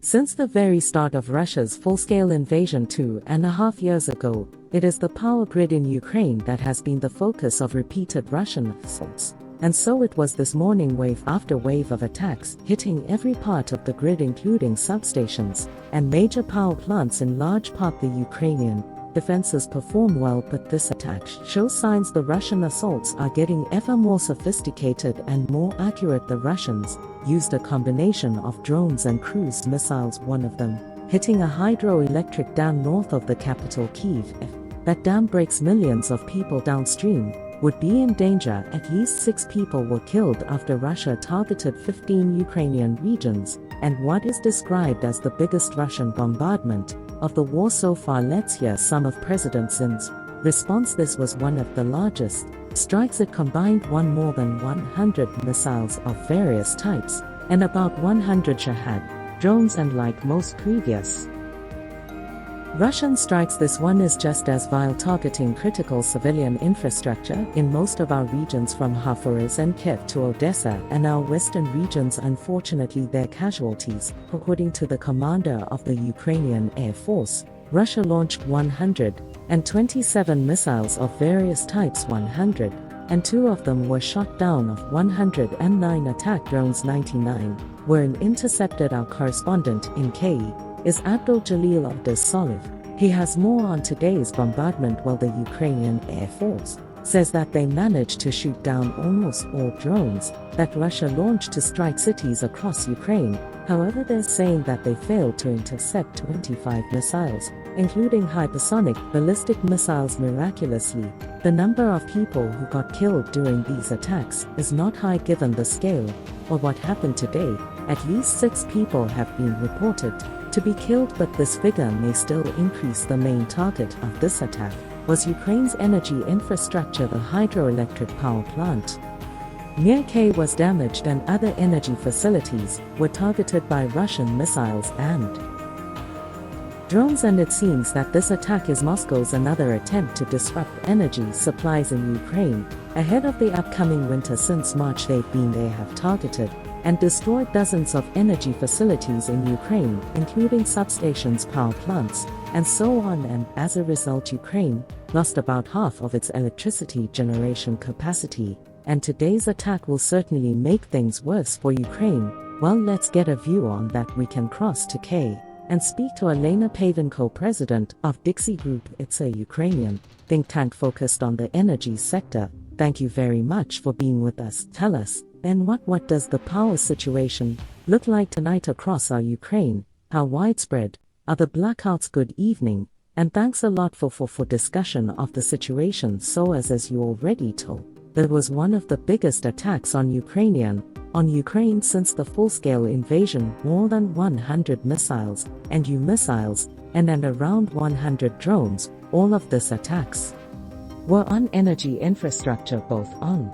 Since the very start of Russia's full-scale invasion 2.5 years ago, it is the power grid in Ukraine that has been the focus of repeated Russian assaults. And so it was this morning, wave after wave of attacks hitting every part of the grid, including substations and major power plants. In large part, the Ukrainian defenses perform well, but this attack shows signs the Russian assaults are getting ever more sophisticated and more accurate. The Russians used a combination of drones and cruise missiles, one of them hitting a hydroelectric dam north of the capital Kyiv. If that dam breaks, millions of people downstream would be in danger. At least 6 people were killed after Russia targeted 15 Ukrainian regions, and what is described as the biggest Russian bombardment of the war so far. Let's hear some of President Zin's response. This was one of the largest strikes. It combined more than 100 missiles of various types and about 100 Shahad drones, and like most previous Russian strikes, this one is just as vile, targeting critical civilian infrastructure in most of our regions from Kharkiv and Kiev to Odessa and our western regions. Unfortunately, their casualties. According to the commander of the Ukrainian Air Force, Russia launched 127 missiles of various types. 102 of them were shot down. Of 109 attack drones, 99 were intercepted. Our correspondent in Kyiv is Abdul Jalil of Soliv. He has more on today's bombardment. While the Ukrainian Air Force says that they managed to shoot down almost all drones that Russia launched to strike cities across Ukraine. However, they're saying that they failed to intercept 25 missiles, including hypersonic ballistic missiles. Miraculously, the number of people who got killed during these attacks is not high given the scale of what happened today. At least 6 people have been reported to be killed, but this figure may still increase. The main target of this attack was Ukraine's energy infrastructure. The hydroelectric power plant near Kyiv was damaged, and other energy facilities were targeted by Russian missiles and drones. And it seems that this attack is Moscow's another attempt to disrupt energy supplies in Ukraine ahead of the upcoming winter. Since March, they have targeted and destroyed dozens of energy facilities in Ukraine, including substations, power plants, and so on, and as a result, Ukraine lost about half of its electricity generation capacity, and today's attack will certainly make things worse for Ukraine. Well, let's get a view on that. We can cross to Kyiv and speak to Elena Pavenko, president of Dixie Group. It's a Ukrainian think tank focused on the energy sector. Thank you very much for being with us. Tell us, then, what does the power situation look like tonight across our Ukraine? How widespread are the blackouts? Good evening, and thanks a lot for discussion of the situation. So as you already told, there was one of the biggest attacks on Ukraine since the full-scale invasion. More than 100 missiles and missiles and around 100 drones. All of these attacks were on energy infrastructure, both on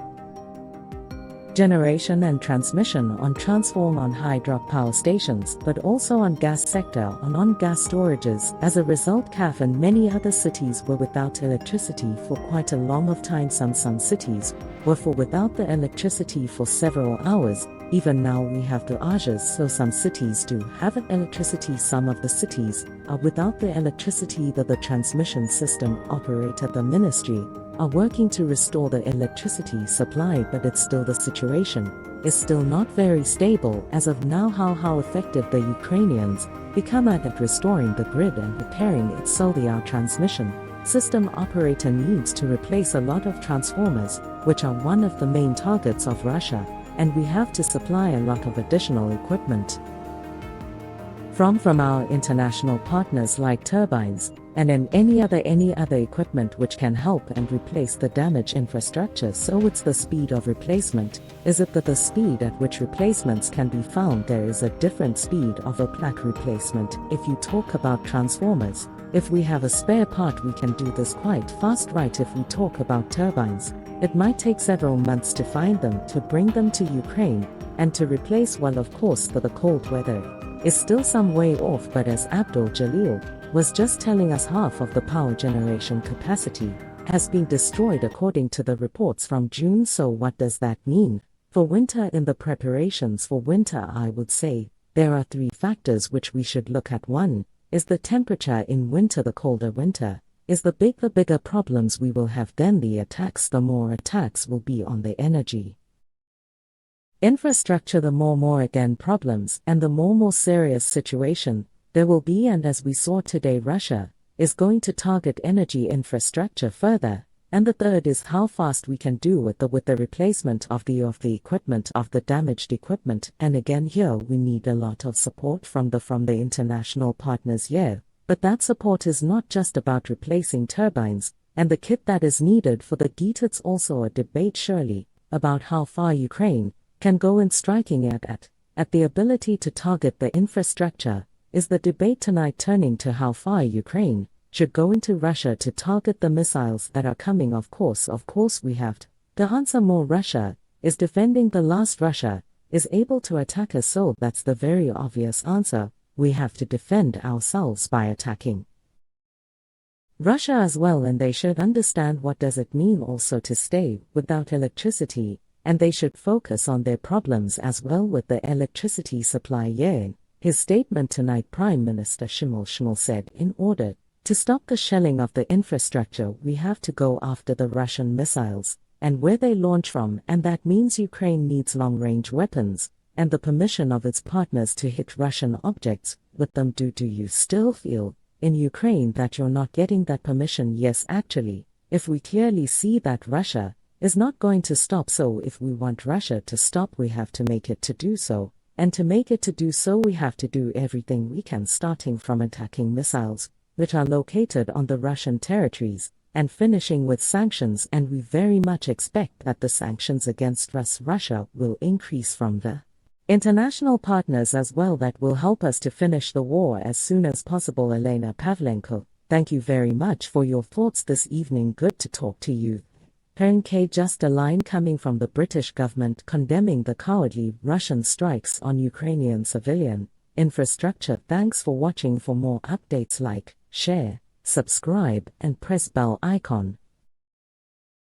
generation and transmission, on transform, on hydropower stations, but also on gas sector, on gas storages. As a result, Kyiv and many other cities were without electricity for quite a long of time. Some cities were without the electricity for several hours. Even now we have the outages, so some cities do have electricity. Some of the cities are without the electricity. The transmission system operator, the ministry, are working to restore the electricity supply, but it's still, the situation is still not very stable as of now. How effective the Ukrainians become at restoring the grid and repairing it. So our transmission system operator needs to replace a lot of transformers, which are one of the main targets of Russia, and we have to supply a lot of additional equipment from our international partners, like turbines and any other equipment which can help and replace the damaged infrastructure. So it's the speed of replacement. Is it the speed at which replacements can be found? There is a different speed of a plaque replacement. If you talk about transformers, if we have a spare part, we can do this quite fast, right? If we talk about turbines, it might take several months to find them, to bring them to Ukraine, and to replace. Well, of course, the cold weather is still some way off, but as Abdul Jalil was just telling us, half of the power generation capacity has been destroyed according to the reports from June. So what does that mean for winter? In the preparations for winter, I would say there are three factors which we should look at. One is the temperature in winter. The colder winter is the bigger problems we will have. Then the attacks, the more attacks will be on the energy infrastructure, the more again problems, and the more serious situation there will be. And as we saw today, Russia is going to target energy infrastructure further. And the third is how fast we can do with the replacement of the equipment, of the damaged equipment. And again here we need a lot of support from the international partners here. But that support is not just about replacing turbines and the kit that is needed for the GET. It's also a debate surely about how far Ukraine can go in striking at the ability to target the infrastructure. Is the debate tonight turning to how far Ukraine should go into Russia to target the missiles that are coming? Of course we have to answer more. Russia is defending the last. Russia is able to attack us, so that's the very obvious answer. We have to defend ourselves by attacking Russia as well, and they should understand what does it mean also to stay without electricity, and they should focus on their problems as well with the electricity supply. Yeah. His statement tonight, Prime Minister Shimon said, in order to stop the shelling of the infrastructure, we have to go after the Russian missiles and where they launch from, and that means Ukraine needs long-range weapons and the permission of its partners to hit Russian objects with them. Do you still feel in Ukraine that you're not getting that permission? Yes, actually, if we clearly see that Russia is not going to stop, so if we want Russia to stop, we have to make it to do so. And to make it to do so, we have to do everything we can, starting from attacking missiles which are located on the Russian territories, and finishing with sanctions. And we very much expect that the sanctions against Russia will increase from the international partners as well. That will help us to finish the war as soon as possible. Elena Pavlenko, thank you very much for your thoughts this evening. Good to talk to you. K, just a line coming from the British government condemning the cowardly Russian strikes on Ukrainian civilian infrastructure. Thanks for watching. For more updates, like, share, subscribe, and press bell icon.